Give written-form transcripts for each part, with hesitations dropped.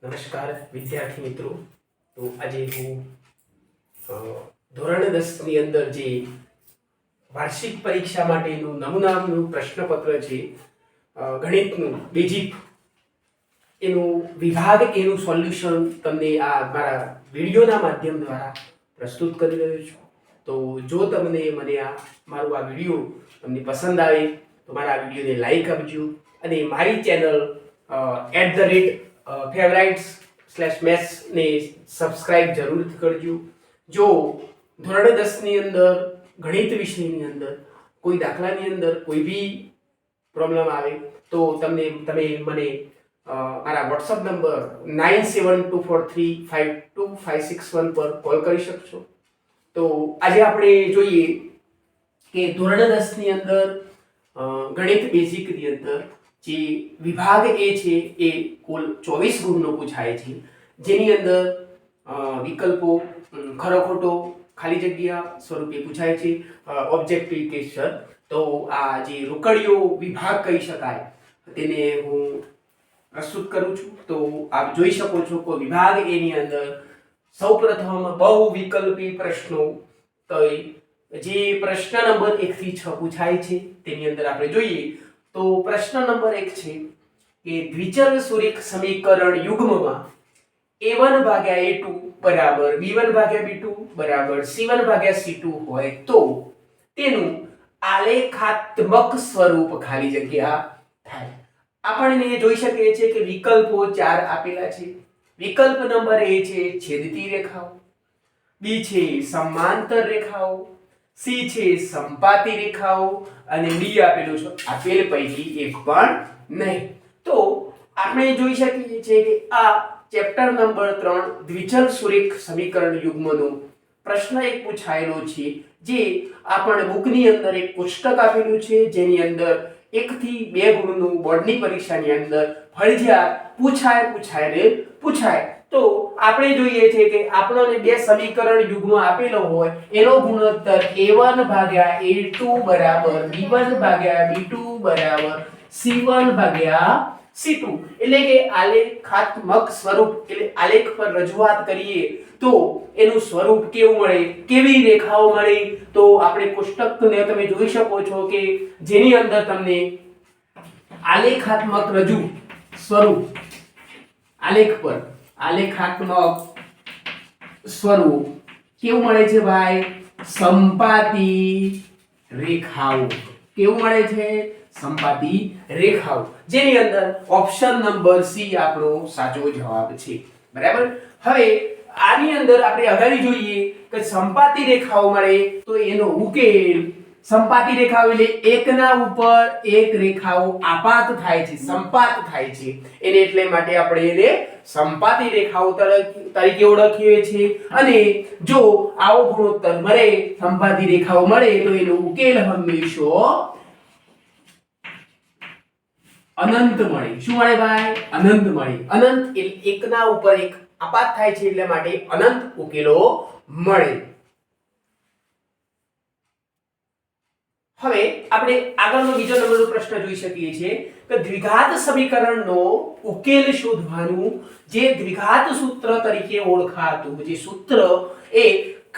નમસ્કાર વિદ્યાર્થી મિત્રો. તો આજે હું ધોરણ 10 ની અંદર જે વાર્ષિક પરીક્ષા માટેનું નમૂનાનું પ્રશ્નપત્ર છે, ગણિતનું બેઝિક એનું વિભાગ એનું સોલ્યુશન તમને આ મારા વિડીયોના માધ્યમ દ્વારા પ્રસ્તુત કરી રહ્યો છું. તો જો તમને મારો આ વિડીયો તમને પસંદ આવે તો મારા વિડીયોને લાઈક આપજો અને મારી ચેનલ @favorites/maths ને સબસ્ક્રાઇબ જરૂરથી કરજો. જો ધોરણ 10 ની અંદર ગણિત વિષયની અંદર કોઈ દાખલાની અંદર કોઈ બી પ્રોબ્લેમ આવે તો તમે મને મારા WhatsApp નંબર 9724352561 પર કોલ કરી શકશો. તો આજે આપણે જોઈએ કે ધોરણ 10 ની અંદર ગણિત બેઝિક ની અંદર જે વિભાગ એ છે એ કુલ 24 ગુણનો પૂછાય છે, જેની અંદર વિકલ્પો, ખરો ખોટો, ખાલી જગ્યા સ્વરૂપે પૂછાય છે, ઓબ્જેક્ટિવ ક્વેશ્ચન. તો આ જે રોકડીયો વિભાગ કહી શકાય તેને હું પ્રસ્તુત કરું છું. તો આપ જોઈ શકો છો કે વિભાગ એની અંદર સૌપ્રથમ બહુવિકલ્પી પ્રશ્નો, તો જે પ્રશ્ન નંબર 1 થી 6 પૂછાય છે તેની અંદર આપણે જોઈએ તો પ્રશ્ન નંબર 1 છે કે દ્વિચલ સુરેખ સમીકરણ યુગ્મમાં a1 ભાગ્યા a2 બરાબર b1 ભાગ્યા b2 બરાબર c1 ભાગ્યા c2 હોય તો તેનું આલેખાત્મક સ્વરૂપ ખાલી જગ્યા થાય. આપણને જોઈ શકીએ છીએ કે વિકલ્પો 4 આપેલા છે. વિકલ્પ નંબર A છે છેદતી રેખાઓ, B છે સમાંતર રેખાઓ, C છે સંપાતી રેખાઓ અને D આપેલું છે આપેલ પૈકી એક પણ નહીં. તો આપણે જોઈ શકીએ છીએ કે આ ચેપ્ટર નંબર 3 દ્વિચલ સુરેખ સમીકરણ યુગ્મનો પ્રશ્ન એક પૂછાયેલો છે, જે આપણે બુકની અંદર એક પુસ્તક આપેલું છે જેની અંદર 1 થી 2 ગુણનું બોર્ડની પરીક્ષાની અંદર ફરજિયાત પૂછાય. તો આપણે જોઈએ છે કે આપણને બે સમીકરણ યુગ્મ આપેલો હોય એનો ગુણોત્તર a1 ભાગ્યા a2 બરાબર b1 ભાગ્યા b2 બરાબર c1 ભાગ્યા c2, એટલે કે આલેખાત્મક સ્વરૂપ, એટલે આલેખ પર રજૂઆત કરીએ તો એનું સ્વરૂપ કેવું મળે, કેવી રેખાઓ મળે. તો આપણે કોષ્ટકને તમે જોઈ શકો છો કે જેની અંદર તમને આલેખાત્મક સ્વરૂપ, આલેખાત્મક સ્વરૂપ કેવું મળે છે ભાઈ? સંપાતી રેખાઓ. કેવું મળે છે? સંપાતી રેખાઓ, જેની અંદર ઓપ્શન નંબર C આપણો સાચો જવાબ છે. બરાબર. હવે આની અંદર આપણે અગાડી જોઈએ કે સંપાતી રેખાઓ મળે તો એનો ઉકેલ, સંપાતી રેખાઓ એટલે એકના ઉપર એક રેખાઓ આપાત થાય છે, સંપાત થાય છે, એને એટલે માટે આપણે એને સંપાતી રેખાઓ તરીકે ઓળખીએ છીએ. અને જો આવો ગુણોત્તર મળે, સંપાતી રેખાઓ મળે તો એનો ઉકેલ હંમેશા અનંત મળે. શું મળે ભાઈ? અનંત મળે. અનંત એટલે એકના ઉપર એક આપાત થાય છે એટલે માટે અનંત ઉકેલો મળે. હવે આપણે આગળનો બીજો નંબરનો પ્રશ્ન જોઈ શકીએ છીએ કે દ્વિઘાત સમીકરણનો ઉકેલ શોધવાનું જે દ્વિઘાત સૂત્ર તરીકે ઓળખાતું જે સૂત્ર એ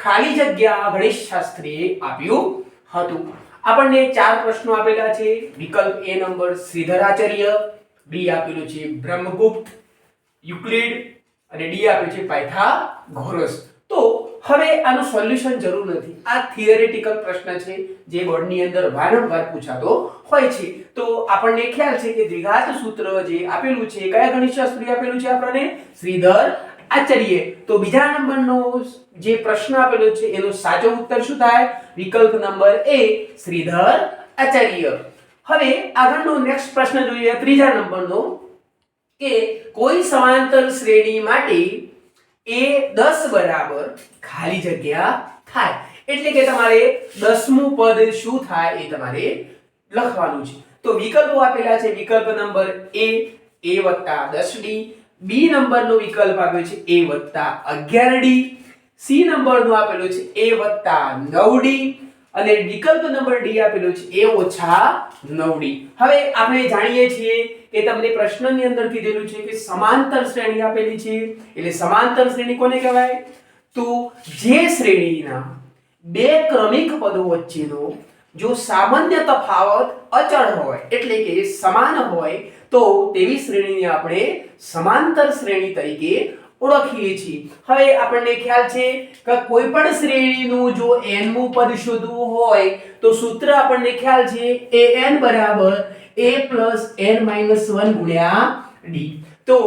ખાલી જગ્યા ગણિતશાસ્ત્રીએ આપ્યું હતું. આપણને 4 પ્રશ્નો આપેલા છે. વિકલ્પ A નંબર શ્રીધરાચાર્ય, B આપેલું છે બ્રહ્મગુપ્ત, યુક્લિડ અને D આપેલું છે પાયથાગોરસ. તો હવે આનું સોલ્યુશન જરૂર નથી. આ થિયરેટિકલ પ્રશ્ન છે જે બોર્ડની અંદર વારંવાર પૂછાતો હોય છે. તો આપણને ખ્યાલ છે કે દ્વિઘાત સૂત્ર જે આપેલું છે, કયા ગણિતશાસ્ત્રી આપેલું છે આપણને? શ્રીધર આચાર્ય. તો બીજા નંબરનો જે પ્રશ્ન આપેલો છે એનો સાચો ઉત્તર શું થાય? વિકલ્પ નંબર A શ્રીધર આચાર્ય. હવે આગળનો નેક્સ્ટ પ્રશ્ન જોઈએ, ત્રીજા નંબરનો, કે કોઈ સમાંતર શ્રેણી માટે a10 બરાબર ખાલી જગ્યા થાય. એટલે કે તમારે 10મું પદ શું થાય એ તમારે લખવાનું છે. તો વિકલ્પો આપેલા છે. વિકલ્પ નંબર A 10d, B નંબરનો વિકલ્પ આપ્યો છે a 11d, C નંબરનો આપેલો છે a 9d અને વિકલ્પ નંબર ડી આપેલો છે a ઓછા 9d. હવે આપણે જાણીએ છીએ કે તમને પ્રશ્નની અંદર કીધેલું છે કે સમાંતર શ્રેણી આપેલી છે. એટલે સમાંતર શ્રેણી કોને કહેવાય? તો જે શ્રેણીના બે ક્રમિક પદો વચ્ચેનો જો સામાન્ય તફાવત અચળ હોય એટલે કે સમાન હોય તો તેવી શ્રેણીને આપણે સમાંતર શ્રેણી તરીકે ઓળખીએ છીએ. હવે આપણને ખ્યાલ છે કે કોઈ પણ શ્રેણીનું જો n મું પદ શોધવું હોય તો સૂત્ર આપણને ખ્યાલ છે an બરાબર a + n - 1 ગુણ્યા d. તો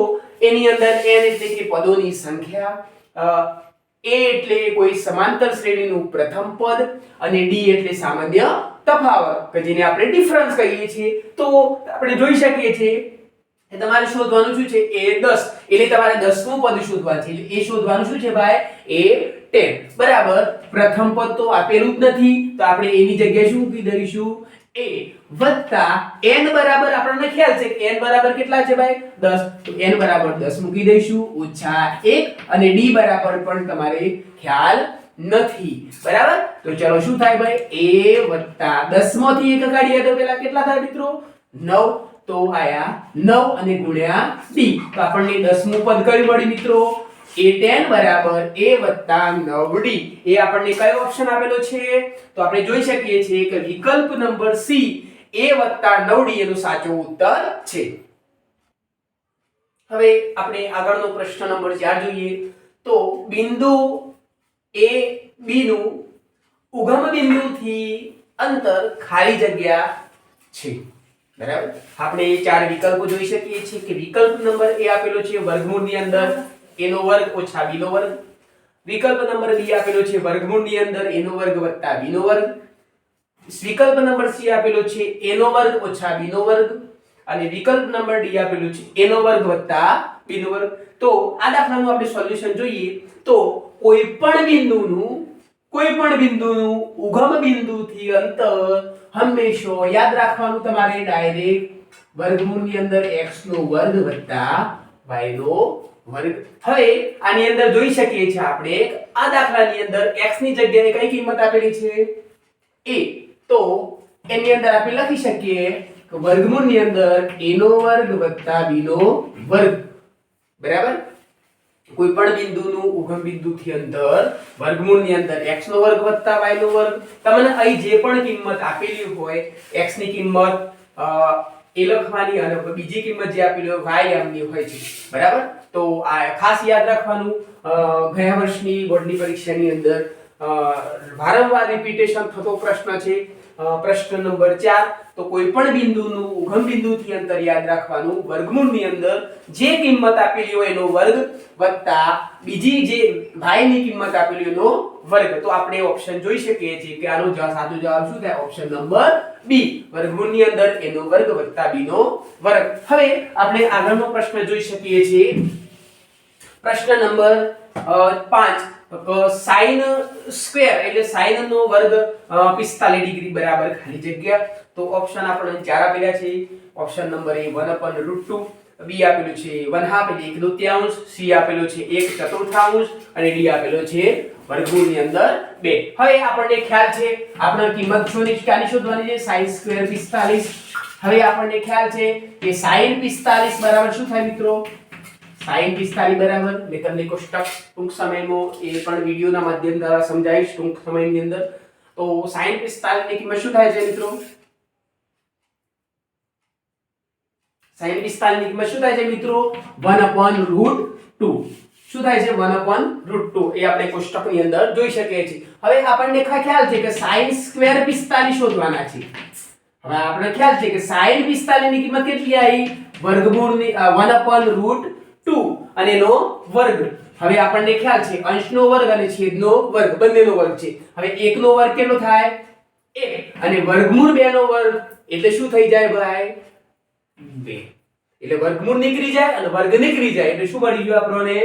એની અંદર n એટલે કે પદોની સંખ્યા, a એટલે કોઈ સમાંતર શ્રેણીનું પ્રથમ પદ અને d એટલે સામાન્ય તફાવત કે જેને આપણે ડિફરન્સ કહીએ છીએ. તો આપણે જોઈ શકીએ છીએ કે તમારે શોધવાનું શું છે a10 એટલે તમારે 10મું પદ શોધવાનું છે. એટલે એ શોધવાનું શું છે ભાઈ a10 બરાબર પ્રથમ પદ તો આપેલું જ નથી તો આપણે એની જગ્યાએ શું મૂકી દઈશું a વત્તા n બરાબર આપણને ખ્યાલ છે કે n બરાબર કેટલા છે ભાઈ 10 તો n બરાબર 10 મૂકી દઈશું ઓછા 1 અને d બરાબર પણ તમારે ખ્યાલ નથી બરાબર. તો ચલો શું થાય ભાઈ a વત્તા 10 માંથી 1 કાઢીએ તો પેલા કેટલા થાય મિત્રો 9 તો આયા 9 અને ગુણ્યા d તો આપણને 10મું પદ કયું મળ્યું મિત્રો a10 બરાબર a વત્તા 9d. એ આપણને કયો ઓપ્શન આપેલો છે તો આપણે જોઈ શકીએ છીએ કે વિકલ્પ નંબર c a વત્તા 9d એનો સાચો ઉત્તર છે. હવે આપણે આગળનો પ્રશ્ન નંબર 4 જોઈએ તો બિંદુ a b નું ઉગમ બિંદુથી અંતર ખાલી જગ્યા છે બરાબર. આપણે ચાર વિકલ્પો જોઈ શકીએ છીએ કે વિકલ્પ નંબર a આપેલો છે વર્ગમૂળની અંદર a નો વર્ગ ઓછા b નો વર્ગ. વિકલ્પ નંબર b આપેલો છે વર્ગમૂળની અંદર a નો વર્ગ વત્તા b નો વર્ગ. વિકલ્પ નંબર c આપેલો છે a નો વર્ગ ઓછા b નો વર્ગ અને વિકલ્પ નંબર d આપેલો છે a નો વર્ગ વત્તા b નો વર્ગ. તો આ દાખલાનું આપણે સોલ્યુશન જોઈએ તો કોઈ પણ બિંદુનું ઉગમ બિંદુથી અંતર હંમેશા યાદ રાખવાનું તમારે ડાયરેક્ટ વર્ગમૂળની અંદર x નો વર્ગ વત્તા y નો વર્ગ. હવે આની અંદર જોઈ શકીએ છીએ આપણે આ દાખલાની અંદર x ની જગ્યાએ કઈ કિંમત આપેલી છે a તો એની અંદર આપણે લખી શકીએ કે વર્ગમૂળની અંદર a નો વર્ગ વત્તા b નો વર્ગ બરાબર. કોઈ પણ બિંદુનું ઉગમ બિંદુથી અંતર વર્ગમૂળની અંદર x નો વર્ગ વત્તા y નો વર્ગ. તમને અહીં જે પણ કિંમત આપેલી હોય x ની કિંમત એ લખવાની અને બીજી કિંમત જે આપેલી હોય y એમની હોય છે બરાબર. તો આ ખાસ યાદ રાખવાનું. ગયા વર્ષની બોર્ડની પરીક્ષાની અંદર વારંવાર રિપીટેશન થતો પ્રશ્ન છે પ્રશ્ન નંબર 4 તો કોઈ પણ બિંદુનું ઉગમ બિંદુથી અંતર યાદ રાખવાનું વર્ગમૂળની અંદર જે કિંમત આપેલી હોય એનો વર્ગ વત્તા બીજી જે y ની કિંમત આપેલી હોય એનો વર્ગ. તો આપણે ઓપ્શન જોઈ શકીએ છીએ કે આનો સાચો જવાબ શું થાય ઓપ્શન નંબર b વર્ગમૂળની અંદર a નો વર્ગ વત્તા b નો વર્ગ. હવે આપણે આગળનો પ્રશ્ન જોઈ શકીએ છીએ પ્રશ્ન નંબર 5 sin સ્ક્વેર એટલે sin નો વર્ગ 45 ડિગ્રી બરાબર ખાલી જગ્યા. તો ઓપ્શન આપણને ચાર આપેલા છે. ઓપ્શન નંબર a 1/√2, b આપેલું છે 1/2 એટલે 1/3, c આપેલો છે 1/4 અને d આપેલો છે વર્ગમૂળની અંદર 2. હવે આપણને ખ્યાલ છે આપણે કિંમત શોધવાની છે sin સ્ક્વેર 45. હવે આપણને ખ્યાલ છે કે sin 45 બરાબર શું થાય મિત્રો sin 45 બરાબર મેં તમને કોષ્ટક ટૂંક સમયમાં એ પણ વિડિયોના માધ્યમ દ્વારા સમજાવીશ ટૂંક સમયની અંદર. તો sin 45 ની કિંમત શું થાય છે મિત્રો sin 45 ની કિંમત શું થાય છે મિત્રો 1/√2 શું થાય છે 1/√2 એ આપણે કોષ્ટકની અંદર જોઈ શકીએ છીએ. હવે આપણને ખ્યાલ છે કે sin સ્ક્વેર 45 શોધવાના છે. હવે આપણે ખ્યાલ છે કે sin 45 ની કિંમત કેટલી આવી વર્ગમૂળની 1/√2 અને એનો વર્ગ. હવે આપણને ખ્યાલ છે અંશનો વર્ગ અને છેદનો વર્ગ બંનેનો વર્ગ છે. હવે 1 નો વર્ગ કેટલો થાય 1 અને વર્ગમૂળ 2 નો વર્ગ એટલે શું થઈ જાય ભાઈ 2. એટલે વર્ગમૂળ નીકળી જાય અને વર્ગ નીકળી જાય એટલે શું મળી ગયું આપણને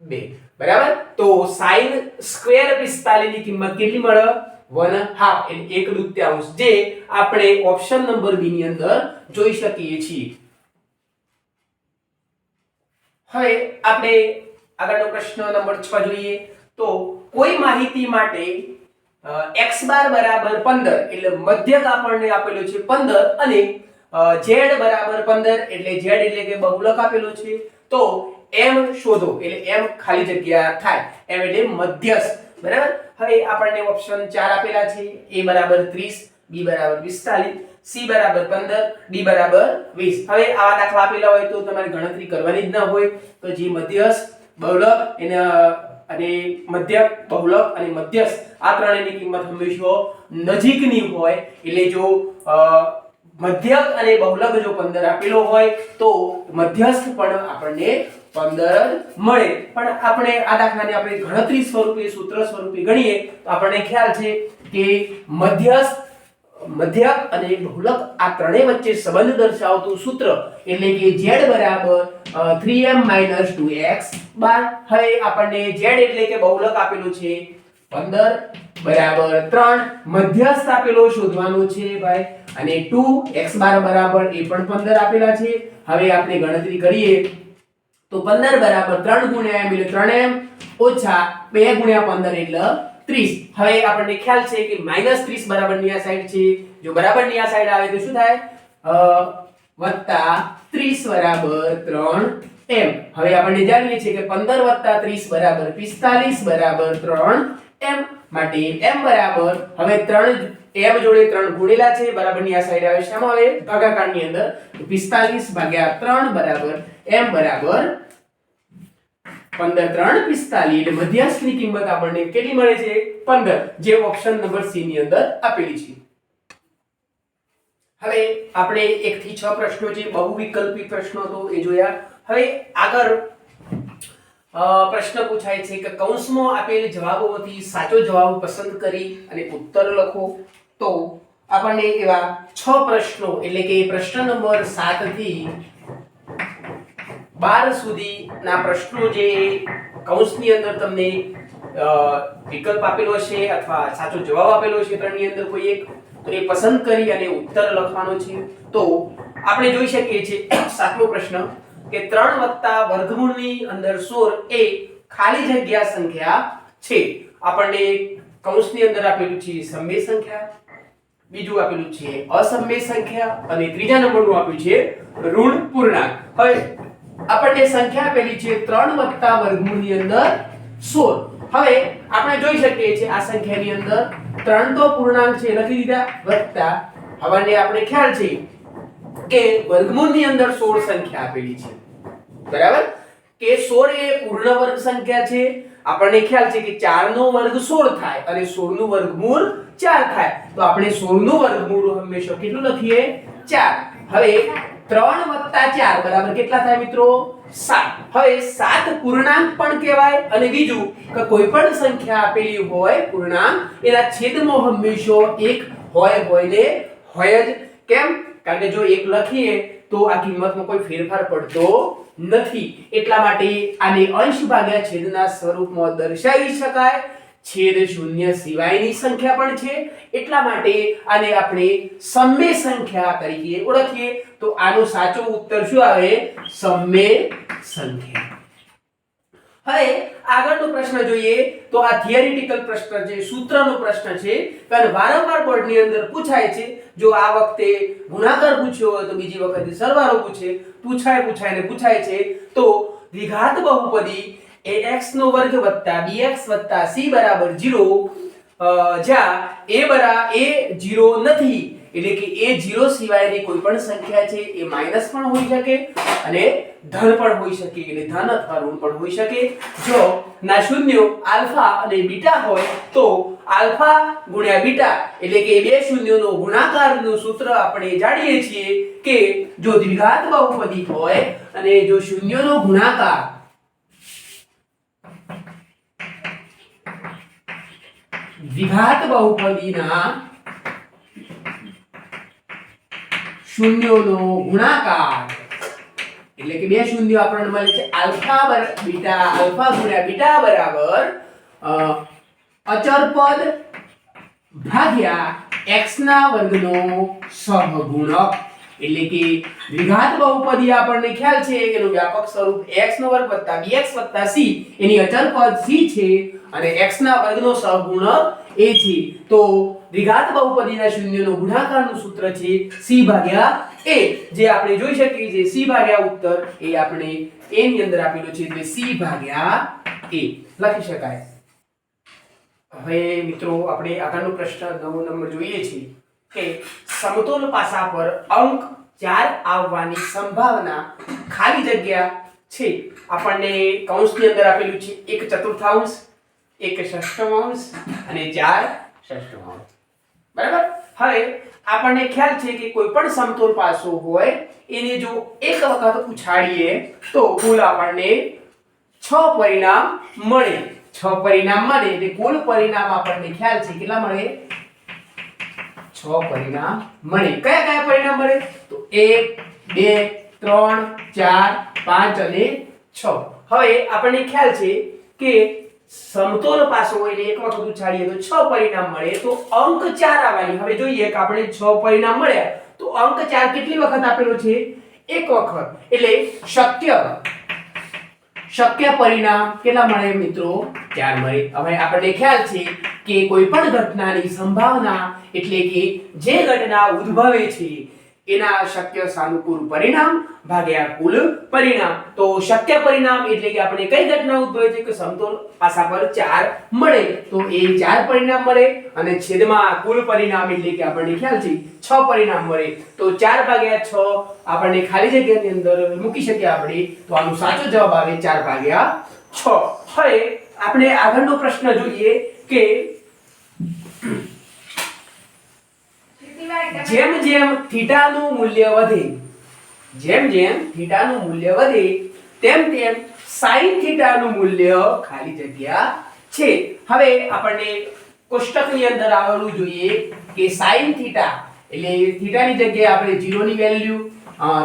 2 બરાબર. તો sin સ્ક્વેર 45 ની કિંમત કેટલી મળે 1/2 એટલે 1/2 જે આપણે ઓપ્શન નંબર b ની અંદર જોઈ શકીએ છીએ. હવે આપણે આગળનો પ્રશ્ન નંબર 6 જોઈએ તો કોઈ માહિતી માટે x બાર બરાબર 15 એટલે મધ્યક આપણને આપેલો છે 15 અને z બરાબર 15 એટલે z એટલે કે બહુલક આપેલો છે તો m શોધો એટલે m ખાલી જગ્યા થાય m એટલે મધ્યસ્થ બરાબર હવે આપણને ઓપ્શન 4 આપેલા છે a બરાબર 30 b બરાબર 45 c બરાબર 15 d બરાબર 20 હવે આવા દાખલા આપેલા હોય તો તમારે ગણતરી કરવાની જ ન હોય તો જે મધ્યસ્થ બહુલક અને મધ્યક બહુલક અને મધ્યસ્થ આ ત્રણેયની કિંમત હંમેશા નજીકની હોય એટલે જો મધ્યક અને બહુલક જો 15 આપેલો હોય તો મધ્યસ્થ પણ આપણને 15 મળે પણ આપણે આ દાખલાને આપણે ગણતરી સ્વરૂપે સૂત્ર સ્વરૂપે ગણીએ તો આપણને ખ્યાલ છે કે મધ્યસ્થ મધ્યક અને બહુલક આ ત્રણેય વચ્ચે સંબંધ દર્શાવતું સૂત્ર એટલે કે z બરાબર 3m 2x બાર હવે આપણને z એટલે કે બહુલક આપેલું છે 15 બરાબર 3 મધ્યસ્થ આપેલો શોધવાનું છે ભાઈ અને 2x બાર બરાબર એ પણ 15 આપેલા છે હવે આપણે ગણતરી કરીએ તો 15 બરાબર 3 ગુણ્યા m એટલે 3m ઓછા 2 ગુણ્યા 15 એટલે 30 હવે આપણને ખ્યાલ છે કે -30 બરાબર ની આ સાઈડ છે જો બરાબર ની આ સાઈડ આવે તો શું થાય વત્તા 30 બરાબર 3m હવે આપણને જાણીએ છીએ કે 15 30 બરાબર 45 બરાબર 3m માટે m બરાબર હવે 3 m જોડે 3 ગુણેલા છે બરાબર ની આ સાઈડ આવે શામાં આવે ભાગાકાર ની અંદર તો 45 ભાગ્યા 3 બરાબર m બરાબર 15 3 45 એટલે મધ્યસ્થની કિંમત આપણને કેટલી મળે છે 15 જે ઓપ્શન નંબર સી ની અંદર આપેલી છે હવે આપણે 1 થી 6 પ્રશ્નો છે બહુવિકલ્પી પ્રશ્નો તો એ જોયા હવે આગળ પ્રશ્ન પૂછાય છે કે કૌંસમાં આપેલ જવાબોમાંથી સાચો જવાબ પસંદ કરી અને ઉત્તર લખો તો આપણને એવા 6 પ્રશ્નો એટલે કે પ્રશ્ન નંબર 7 થી 12 સુધીના પ્રશ્નો જે કૌંસની અંદર તમને વિકલ્પ આપેલો છે અથવા સાચો જવાબ આપેલો છે ત્રણની અંદર કોઈ એક તો એ પસંદ કરી અને ઉત્તર લખવાનો છે તો આપણે જોઈ શકીએ છીએ સાતમો પ્રશ્ન કે 3 વર્ગમૂળની અંદર 16 એ ખાલી જગ્યા સંખ્યા છે આપણને કૌંસની અંદર આપેલું છે સમય સંખ્યા બીજું આપેલું છે અસમય સંખ્યા અને ત્રીજા નંબરનું આપ્યું છે ઋણ પૂર્ણાંક હવે આપણને સંખ્યા આપેલી છે 3 વર્ગમૂળની અંદર 16 હવે આપણે જોઈ શકીએ છીએ આ સંખ્યાની અંદર 3 તો પૂર્ણાંક છે લખી દીધા વત્તા હવે આપણે ખ્યાલ છે કે વર્ગમૂળની અંદર 16 સંખ્યા આપેલી છે બરાબર કે 16 એ પૂર્ણ વર્ગ સંખ્યા છે આપણને ખ્યાલ છે કે 4 નો વર્ગ 16 થાય અને 16 નું વર્ગમૂળ 4 થાય તો આપણે 16 નું વર્ગમૂળ હંમેશા કેટલું લખીએ 4 હવે 3 4 બરાબર કેટલા થાય મિત્રો 7 હવે 7 પૂર્ણાંક પણ કહેવાય અને બીજું કે કોઈ પણ સંખ્યા આપેલી હોય પૂર્ણાંક એના છેદમાં હંમેશા 1 હોય જ કેમ કારણ કે જો 1 લખીએ તો આ કિંમતમાં કોઈ ફેરફાર પડતો નથી એટલા માટે આને અંશ ભાગ્યા છેદના સ્વરૂપમાં દર્શાવી શકાય છેદ શૂન્ય સિવાયની સંખ્યા પણ છે એટલા માટે આને આપણે સમય સંખ્યા તરીકે ઓળખીએ તો આનો સાચો ઉત્તર શું આવે સમય સંખ્યા હવે આગળનો પ્રશ્ન જોઈએ તો આ થિયરિટિકલ પ્રશ્ન છે સૂત્રનો પ્રશ્ન છે કારણ વારંવાર બોર્ડની અંદર પૂછાય છે જો આ વખતે ગુણાકાર પૂછ્યો હોય તો બીજી વખતે સરવાળો પૂછાય છે તો દ્વિઘાત બહુપદી ax નો વર્ગ વત્તા bx વત્તા c બરાબર 0 જ્યાં a 0 નથી એટલે કે a 0 સિવાયની કોઈ પણ સંખ્યા છે એ માઈનસ પણ હોઈ શકે અને ધન પણ હોઈ શકે એટલે ધન અથવા ઋણ પણ હોઈ શકે જો ના શૂન્યો આલ્ફા અને બીટા હોય તો આલ્ફા ગુણ્યા બીટા એટલે કે બે શૂન્યોનો ગુણાકારનું સૂત્ર આપણે જાણીએ છીએ કે જો દ્વિઘાત બહુપદી હોય અને જો શૂન્યોનો ગુણાકાર દ્વિઘાત બહુપદીના શૂન્યોનો ગુણાકાર એટલે કે બે શૂન્યો આપણને મળે છે આલ્ફા ગુણ્યા બીટા બરાબર અચર પદ ભાગ્યા x ના વર્ગનો સહગુણક એટલે કે દ્વિઘાત બહુપદી આપણને ખ્યાલ છે કે એનું વ્યાપક સ્વરૂપ x² + bx + c એની અચળ પદ c છે અને x ના વર્ગનો સહગુણક a છે. તો દ્વિઘાત બહુપદીના શૂન્યનો ગુણાકારનું સૂત્ર છે c ભાગ્યા a, જે આપણે જોઈ શકીએ છીએ c ભાગ્યા ઉત્તર એ આપણે a ની અંદર આપેલો છે એટલે c ભાગ્યા a લખી શકાય. હવે મિત્રો આપણે આગળનો પ્રશ્ન 9 નંબર જોઈએ છીએ કે સમતોલ પાસા પર અંક 4 આવવાની સંભાવના ખાલી જગ્યા છે. આપણને કૌંસની અંદર આપેલું છે 1/4, 1/6 અને 4/6. બરાબર. હવે આપણને ખ્યાલ છે કે કોઈ પણ સમતોલ પાસો હોય એને જો એક વખત ઉછાળીએ તો કુલ આપણને 6 પરિણામ મળે. 6 પરિણામ મળે એટલે કુલ પરિણામ આપણને ખ્યાલ છે કેટલા મળે? 6 પરિણામ મળે. કયા કયા પરિણામ મળે? તો 1 2 3 4 5 અને 6. હવે આપણને ખ્યાલ છે કે સમતોલ પાસો હોય એટલે એક વખત ઉછાળીએ તો 6 પરિણામ મળે, તો અંક 4 આવવાની. હવે જોઈએ કે આપણે 6 પરિણામ મળ્યા તો અંક 4 કેટલી વખત આપેલો છે? એક વખત. એટલે શક્ય પરિણામ કેટલા મળે મિત્રો? 4 મળે. હવે આપણને ખ્યાલ છે કે કોઈ પણ ઘટનાની સંભાવના એટલે કે જે ઘટના ઉદ્ભવે છે એના શક્ય સાનુકૂળ પરિણામ ભાગ્યા કુલ પરિણામ. તો શક્ય પરિણામ એટલે કે આપણે કઈ ઘટના ઉદ્ભવે છે કે સમતોલ પાસા પર 4 મળે તો એ 4 પરિણામ મળે અને છેદમાં કુલ પરિણામ એટલે કે આપણને ખ્યાલ છે 6 પરિણામ મળે. તો 4 ભાગ્યા 6 આપણને ખાલી જગ્યાની અંદર મૂકી શકીએ આપણે, તો આનો સાચો જવાબ આવે 4 ભાગ્યા 6. હવે આપણે આગળનો પ્રશ્ન જોઈએ કે જેમ જેમ થીટાનું મૂલ્ય વધે, તેમ તેમ sin થીટાનું મૂલ્ય ખાલી જગ્યા છે. હવે આપણને કોષ્ટકની અંદર આવેલું જોઈએ કે sin થીટા એટલે થીટાની જગ્યાએ આપણે 0 ની વેલ્યુ,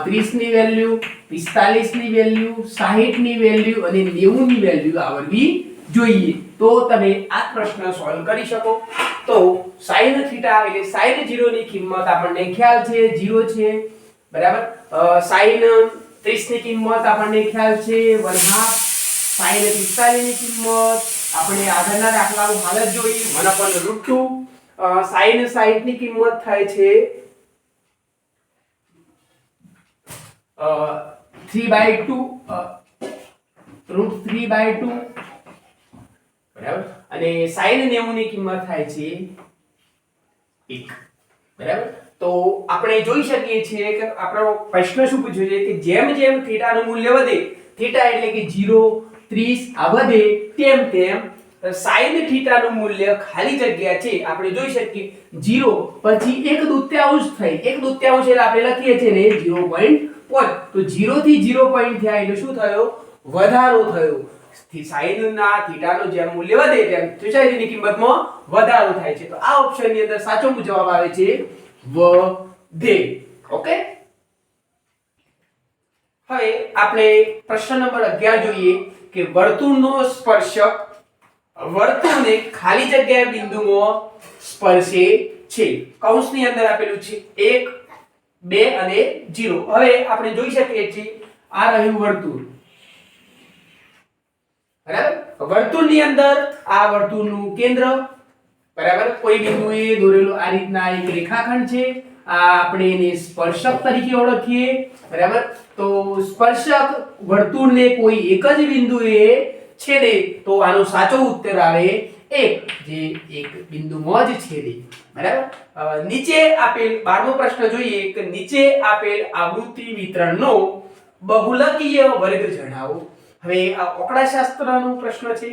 30 ની વેલ્યુ, 45 ની વેલ્યુ, 60 ની વેલ્યુ અને 90 ની વેલ્યુ આવડવી જોઈએ. તો તમે આ પ્રશ્ન સોલ્વ કરી શકો. તો sin થીટા એટલે sin 0 ની કિંમત આપણને ખ્યાલ છે 0 છે. બરાબર. sin 30 ની કિંમત આપણને ખ્યાલ છે 1/2. sin 45 ની કિંમત આપણે આગળના દાખલાનું હાલ જ જોઈ 1/√2. sin 60 ની કિંમત થાય છે 3/2 √3/2. બરાબર. અને sin 90 ની કિંમત થાય છે 1. બરાબર. તો આપણે જોઈ શકીએ છીએ કે આપણો પ્રશ્ન શું પૂછ્યો છે કે જેમ જેમ થીટાનું મૂલ્ય વધે, થીટા એટલે કે 0 30 આ વધે તેમ તેમ sin થીટાનું મૂલ્ય ખાલી જગ્યા છે આપણે જોઈ શકીએ 0 પછી 1/2 થઈ, 1/2 એટલે આપણે લખીએ છીએ ને 0.5. તો 0 થી 0 પોઈન્ટ થયા એટલે શું થયો? વધારો થયો. sin ના થીટાનું જેમ મૂલ્ય વધે તેમ થીટાની કિંમતમાં વધારો થાય છે. તો આ ઓપ્શનની અંદર સાચો જવાબ આવે છે વધે. ઓકે. હવે આપણે પ્રશ્ન નંબર 11 જોઈએ કે વર્તુળનો સ્પર્શક વર્તુળને ખાલી જગ્યા બિંદુમાં સ્પર્શે છે. કૌંસની અંદર આપેલું છે 1 2 અને 0. હવે આપણે જોઈ શકીએ છીએ આ રહ્યું વર્તુળ. બરાબર. વર્તુળની અંદર આ વર્તુળનું કેન્દ્ર, બરાબર, કોઈ બિંદુએ દોરેલું આ રીતના એક રેખાખંડ છે. આ આપણે એને સ્પર્શક તરીકે ઓળખીએ. બરાબર. તો સ્પર્શક વર્તુળને કોઈ એક જ બિંદુએ છેદે તો આનો સાચો ઉત્તર આવે 1, જે એક બિંદુમાં જ છેદે. બરાબર. નીચે આપેલ 12મો પ્રશ્ન જોઈએ કે નીચે આપેલ આવૃત્તિ વિતરણનો બહુલકીય વર્ગ જણાવો. હવે આ આંકડાશાસ્ત્રનો પ્રશ્ન છે.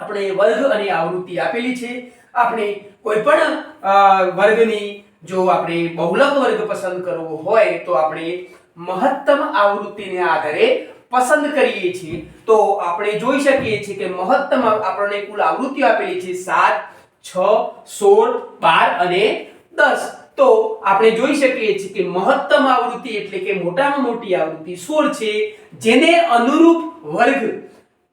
આપણે વર્ગ અને આવૃત્તિ આપેલી છે. આપણે કોઈ પણ વર્ગની જો આપણે બહુલક વર્ગ પસંદ કરવો હોય તો આપણે મહત્તમ આવૃત્તિને આધારે પસંદ કરીએ છીએ. તો આપણે જોઈ શકીએ છીએ કે મહત્તમ આપણને કુલ આવૃત્તિઓ આપેલી છે 7 6 16 12 અને 10. તો આપણે જોઈ શકીએ છીએ કે મહત્તમ આવૃત્તિ એટલે કે મોટામાં મોટી આવૃત્તિ 16 છે, જેને અનુરૂપ વર્ગ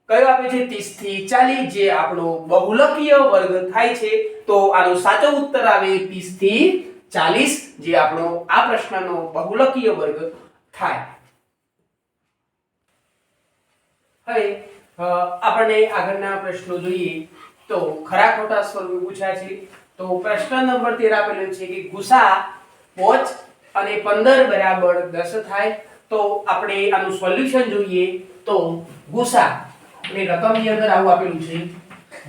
કયો આપે છે 30 થી 40, જે આપણો બહુલકીય વર્ગ થાય છે. તો આનો સાચો ઉત્તર આવે 30 થી 40 જે આપણો આ પ્રશ્નનો બહુલકીય વર્ગ થાય. હવે આપણને આગળના પ્રશ્નો જોઈએ તો ખરા ખોટા સ્વરૂપે પૂછ્યા છે. તો પ્રશ્ન નંબર 13 આપેલો છે કે ગુસા 5 અને 15 બરાબર 10 થાય. તો આપણે આનું સોલ્યુશન જોઈએ તો ગુસા એટલે રકમની અંદર આવું આપેલું છે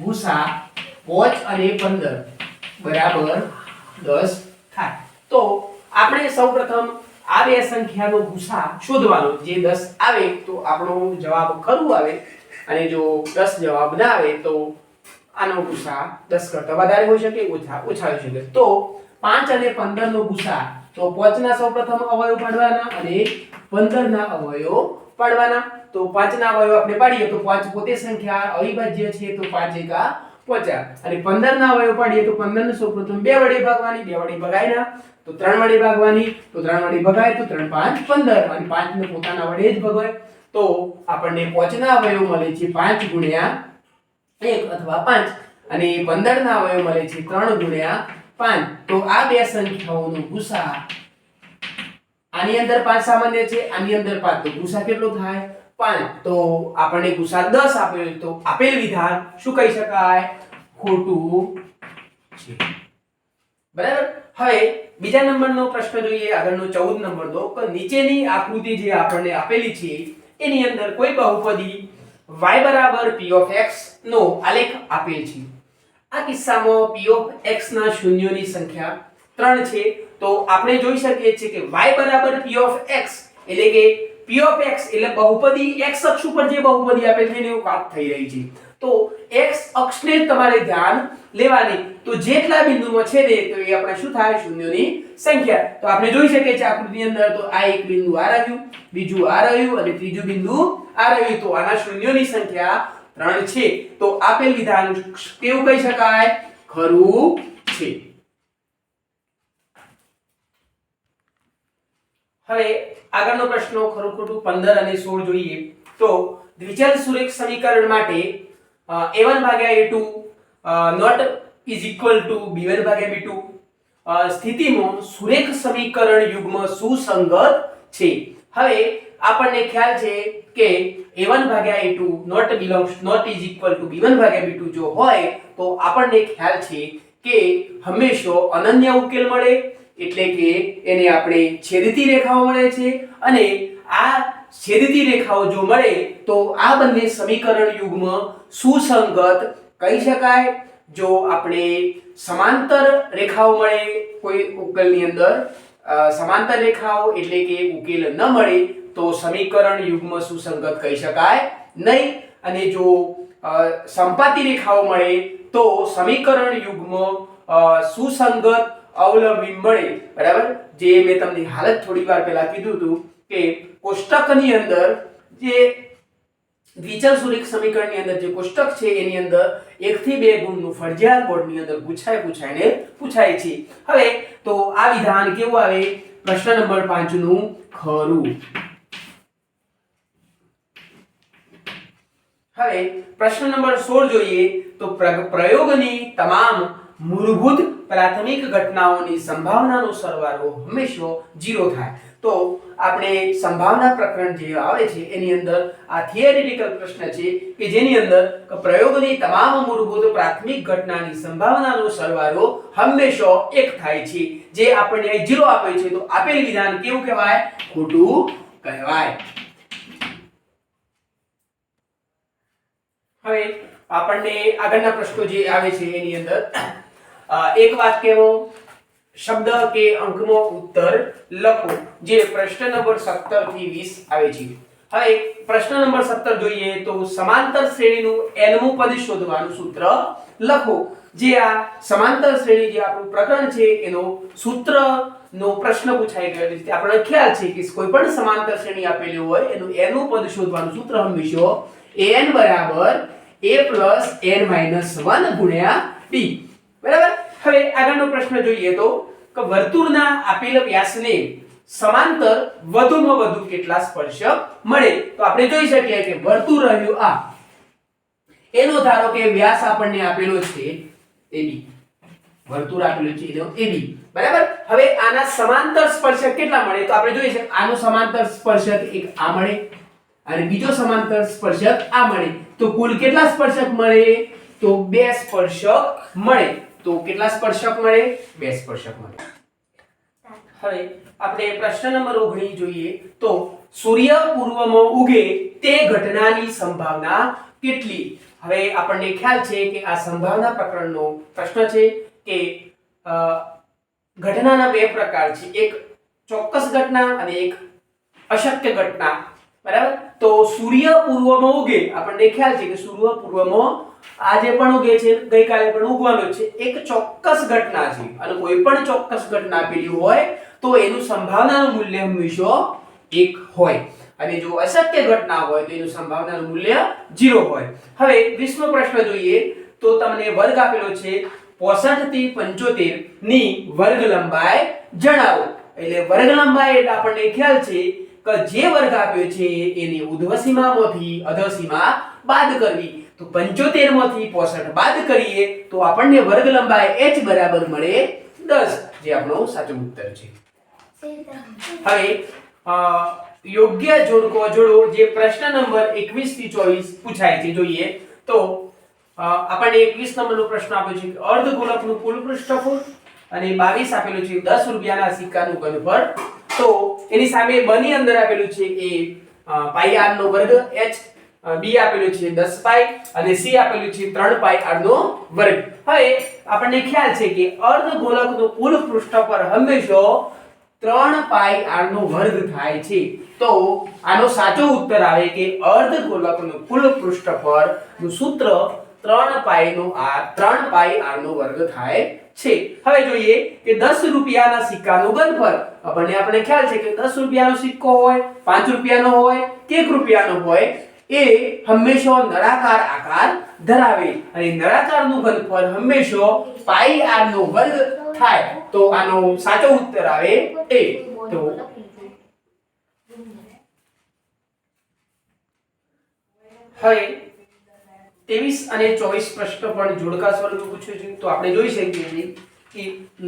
ગુસા 5 અને 15 બરાબર 10 થાય. તો આપણે સૌપ્રથમ આ બે સંખ્યાનો ગુસા શોધવાનો. જે 10 આવે તો આપણો જવાબ ખરું આવે અને જો 10 જવાબ ના આવે તો આનો ગુસા 10 કરતા વધારે હોઈ શકે, ઓછા હોઈ શકે. તો 5 અને 15 નો ગુસા તો 5 ના સૌપ્રથમ અવયવ પાડવાના અને 15 ના અવયવ પાડવાના. તો 5 ના અવયવ આપણે પાડીએ તો 5 પોતે સંખ્યા અવિભાજ્ય છે તો 5 એકા 50 અને 15 ના અવયવ પાડીએ તો 15 ને સૌપ્રથમ 2 વડે ભાગવાની, 2 વડે ભગાય ના તો 3 વડે ભાગવાની, તો 3 વડે ભગાય તો 3 5 15 અને 5 ને પોતાના વડે જ ભગાય. તો આપણને 5 ના અવયવ મળે છે 5 ગુણ્યા 1 અથવા 5 અને 15 ના અવયવ મળે છે 3 ગુણ્યા 5. તો આ બે સંખ્યાઓનો ગુસા આની અંદર 5 સામાન્ય છે, આની અંદર 5, તો ગુસા કેટલો થાય 5. તો આપણને ગુસા 10 આપેલ તો આપેલ વિધાન શું કહી શકાય? ખોટું છે. બરાબર. હવે બીજા નંબરનો પ્રશ્ન જોઈએ, આગળનો 14 નંબરનો. કે નીચેની આકૃતિ જે આપણને આપેલી છે એની અંદર કોઈ બહુપદી y બરાબર p of x નો આલેખ આપેલ છે. આ કિસ્સામાં p of x ના શૂન્યોની સંખ્યા 3 છે. તો આપણે જોઈ શકીએ છીએ કે y બરાબર p of x એટલે કે p of x એટલે બહુપદી x અક્ષ ઉપર જે બહુપદી આપેલ છે એની વાત થઈ રહી છે. તો x અક્ષને જ તમારે ધ્યાન લેવાની. તો જેટલા બિંદુમાં છેદે તો એ આપણે શું થાય? શૂન્યોની સંખ્યા. તો આપણે જોઈ શકીએ છીએ આકૃતિની અંદર તો આ એક બિંદુ આ રહ્યું, બીજું આ રહ્યું અને ત્રીજું બિંદુ આ રહ્યું. તો આના શૂન્યોની સંખ્યા 3 છે. તો આપેલ વિધાન કેવું કહી શકાય? ખરું છે. હવે આગળનો પ્રશ્ન ખરું ખોટું 15 અને 16 જોઈએ. તો દ્વિચલ સુરેખ સમીકરણ માટે a1 ભાગ્યા a2 not is equal to b1 ભાગ્યા b2 સ્થિતિમાં સુરેખ સમીકરણ યુગ્મ સુસંગત છે. હવે આપણને ખ્યાલ છે કે a1 ભાગ્યા a2 not is equal to b1 ભાગ્યા b2 જો હોય તો આપણને ખ્યાલ છે કે હંમેશા અનન્ય ઉકેલ મળે. એટલે કે એને આપણે છેદતી રેખાઓ મળે છે અને આ છેદતી રેખાઓ જો મળે તો આ બંને સમીકરણ યુગ્મ સુસંગત કહી શકાય. જો આપણે સમાંતર રેખાઓ મળે કોઈ ઉકેલની અંદર, સમાંતર રેખાઓ એટલે કે ઉકેલ ન મળે તો સમીકરણ યુગ્મ સુસંગત કહી શકાય નહીં. અને જો સંપાતી રેખાઓ મળે તો સમીકરણ યુગ્મ સુસંગત અવલંબી મળે. બરાબર. જે મેં તમને હાલત થોડી વાર પહેલા કીધું હતું કે કોષ્ટકની અંદર જે દ્વિચલ સુરેખ સમીકરણની અંદર જે કોષ્ટક છે એની અંદર 1 થી 2 ગુણનું ફરજિયાત બોર્ડની અંદર પૂછાય છે. હવે તો આ વિધાન કેવું આવે? પ્રશ્ન નંબર 5 નું ખરું. હવે પ્રશ્ન નંબર 16 જોઈએ તો પ્રયોગની તમામ મૂળભૂત પ્રાથમિક ઘટનાઓની સંભાવનાનો સરવાળો હંમેશા 0 થાય. તો આપણે સંભાવના પ્રકરણ જે આવે છે એની અંદર આ થિયરિટિકલ પ્રશ્ન છે કે જેની અંદર પ્રયોગની તમામ મૂળભૂત પ્રાથમિક ઘટનાની સંભાવનાનો સરવાળો હંમેશા 1 થાય છે. જે આપણને અહીં 0 આપે છે તો આપેલ વિધાન કેવું કહેવાય? ખોટું કહેવાય. હવે આપણને આગળના પ્રશ્નો જે આવે છે એની અંદર એક વાક્યનો શબ્દ કે અંકનો ઉત્તર લખો. જે પ્રશ્ન નંબર 17 થી 20 આવે છે. હવે પ્રશ્ન નંબર 17 જોઈએ તો સમાંતર શ્રેણીનું nમું પદ શોધવાનું સૂત્ર લખો. જે આ સમાંતર શ્રેણી જે આપણું પ્રકરણ છે એનો સૂત્રનો પ્રશ્ન પૂછાઈ ગયો છે. આપણને ખ્યાલ છે કે કોઈ પણ સમાંતર શ્રેણી આપેલી હોય એનું nમું પદ શોધવાનું સૂત્ર હંમેશા an બરાબર a plus n minus 1 ગુણ્યા d. બરાબર. હવે આગળનો પ્રશ્ન જોઈએ તો કે વર્તુળના આપેલ વ્યાસને સમાંતર વધુમાં વધુ કેટલા સ્પર્શક મળે? તો આપણે જોઈ શકીએ કે વર્તુળ રહ્યું આ, એનો ધારો કે વ્યાસ આપણને આપેલો છે ab. વર્તુળ આપેલું છે એનો AB બરાબર. હવે આના સમાંતર સ્પર્શક કેટલા મળે તો આપણે જોઈએ છે આનો સમાંતર સ્પર્શક એક આ મળે અને બીજો સમાંતર સ્પર્શક આ મળે તો કુલ કેટલા સ્પર્શક મળે તો બે સ્પર્શક મળે. તો કેટલા સ્પર્શક મળે બે સ્પર્શક મળે. હવે આપણે પ્રશ્ન નંબર 19 જોઈએ તો સૂર્ય પૂર્વમાં ઉગે તે ઘટનાની સંભાવના કેટલી. હવે આપણને ખ્યાલ છે કે આ સંભાવના પ્રકરણનો પ્રશ્ન છે કે ઘટનાના બે પ્રકાર છે, એક ચોક્કસ ઘટના અને એક અશક્ય ઘટના બરાબર. તો સૂર્ય પૂર્વમાં ઉગે આપણને ખ્યાલ છે કે સૂર્ય પૂર્વમાં આજે પણ ઉગે છે ગઈકાલે પણ ઉગવાનો છે, એક ચોક્કસ ઘટના છે અને કોઈ પણ ચોક્કસ ઘટના આપેલી હોય તો એનું સંભાવનાનું મૂલ્ય હંમેશા 1 હોય અને જો અશક્ય ઘટના હોય તો એનું સંભાવનાનું મૂલ્ય 0 હોય. હવે 20મો પ્રશ્ન જોઈએ તો તમને વર્ગ આપેલો છે 65 થી 75 ની વર્ગ લંબાઈ જણાવો. એટલે વર્ગ લંબાઈ એટલે આપણને ખ્યાલ છે કે જે વર્ગ આપ્યો છે એની ઉર્ધ્વ સીમામાંથી અધર સીમા બાદ કરવી. તો 75 માંથી 65 બાદ કરીએ તો આપણને વર્ગ લંબાઈ h બરાબર મળે 10 જે આપણો સાચો ઉત્તર છે. હવે યોગ્ય જોડકો જોડો જે પ્રશ્ન નંબર 21 થી 24 પૂછાય છે જોઈએ તો આપણને 21 નંબરનો પ્રશ્ન આપ્યો છે કે અર્ધગોળકનું કુલ પૃષ્ઠફળ અને 22 આપેલું છે 10 રૂપિયાના સિક્કાનું ઘનફળ. તો એની સામે બ ની અંદર આપેલું છે એ પાઈ r નો વર્ગ h, બી આપેલું છે 10 પાઈ અને સી આપેલું છે 3 પાઈ r નો વર્ગ. હવે આપણને ખ્યાલ છે કે અર્ધગોળકનું કુલ પૃષ્ઠફળ હંમેશા 3 પાઈ r નો વર્ગ થાય છે. તો આનો સાચો ઉત્તર આવે કે અર્ધગોળકનું કુલ પૃષ્ઠફળ નું સૂત્ર 3 પાઈ r નો વર્ગ થાય છે. હવે જોઈએ કે 10 રૂપિયાના સિક્કાનું ઘનફળ. આપણે ખ્યાલ છે કે 10 રૂપિયાનો સિક્કો હોય, 5 રૂપિયાનો હોય કે 1 રૂપિયાનો હોય એ હંમેશા નળાકાર આકાર ધરાવે અને નળાકારનું ઘનફળ હંમેશા પાઈ r નો વર્ગ થાય. તો આનો સાચો ઉત્તર આવે એ. તો હવે 23 અને 24 પ્રશ્ન પણ જોડકા સ્વરૂપે પૂછ્યું છે. તો આપણે જોઈ શકીએ છીએ કે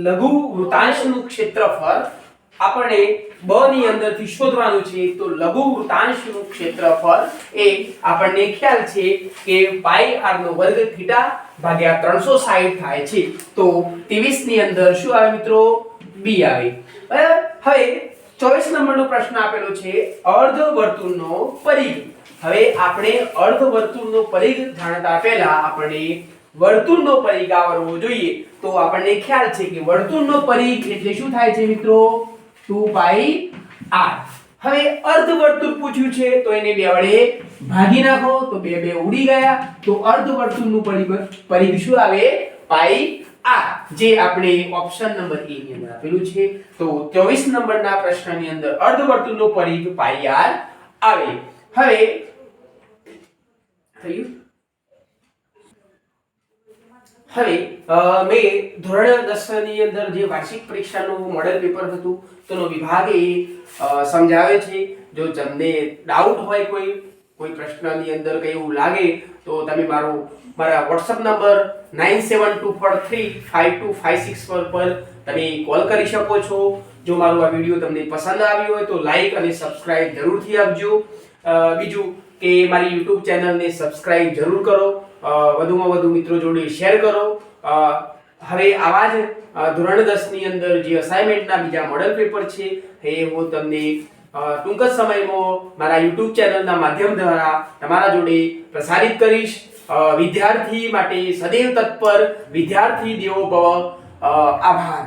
લઘુ વૃતાંશનું ક્ષેત્રફળ આપણે બ ની અંદરથી શોધવાનું છે. તો લઘુ વૃતાંશનું ક્ષેત્રફળ એ આપણને ખ્યાલ છે કે પાઈ r નો વર્ગ થીટા ભાગ્યા 360 થાય છે. તો 23 ની અંદર શું આવે મિત્રો b આવે બરાબર. હવે 24 નંબરનો પ્રશ્ન આપેલો છે અર્ધવર્તુળનો પરિઘ. હવે આપણે અર્ધવર્તુળનો પરિઘ જાણતા પહેલા આપણે વર્તુળનો પરિઘ આવડવો જોઈએ. તો આપણને ખ્યાલ છે કે વર્તુળનો પરિઘ એટલે શું થાય છે મિત્રો 2 પાઈ r. હવે અર્ધવર્તુળ પૂછ્યું છે તો એને બે વડે ભાગી નાખો તો બે ઉડી ગયા. તો અર્ધવર્તુળનું પરિઘ શું આવે પાઈ r જે આપણે ઓપ્શન નંબર A ની અંદર આપેલું છે. તો 24 નંબરના પ્રશ્નની અંદર અર્ધવર્તુળનો પરિઘ પાઈ r આવે. હવે થયું. હવે મેં ધોરણ 10 ની અંદર જે વાર્ષિક પરીક્ષાનું મોડેલ પેપર હતું તેનો વિભાગ એ સમજાવે છે. જો તમને ડાઉટ હોય કોઈ પ્રશ્નની અંદર કંઈ એવું લાગે તો તમે મારા WhatsApp નંબર 9724352561 પર તમે કોલ કરી શકો છો. જો મારો આ વિડિયો તમને પસંદ આવ્યો હોય તો લાઈક અને સબસ્ક્રાઇબ જરૂરથી આપજો. બીજું કે મારી YouTube ચેનલને સબસ્ક્રાઇબ જરૂર કરો, વધુમાં વધુ મિત્રો જોડે શેર કરો. હવે આવા જ ધોરણ 10 ની અંદર જે અસાઇનમેન્ટના બીજા મોડેલ પેપર છે એ હું તમને ટૂંક જ સમયમાં મારા YouTube ચેનલના માધ્યમ દ્વારા તમારા જોડે પ્રસારિત કરીશ. વિદ્યાર્થી માટે સદૈવ તત્પર, વિદ્યાર્થી દેવો ભવ. આભાર.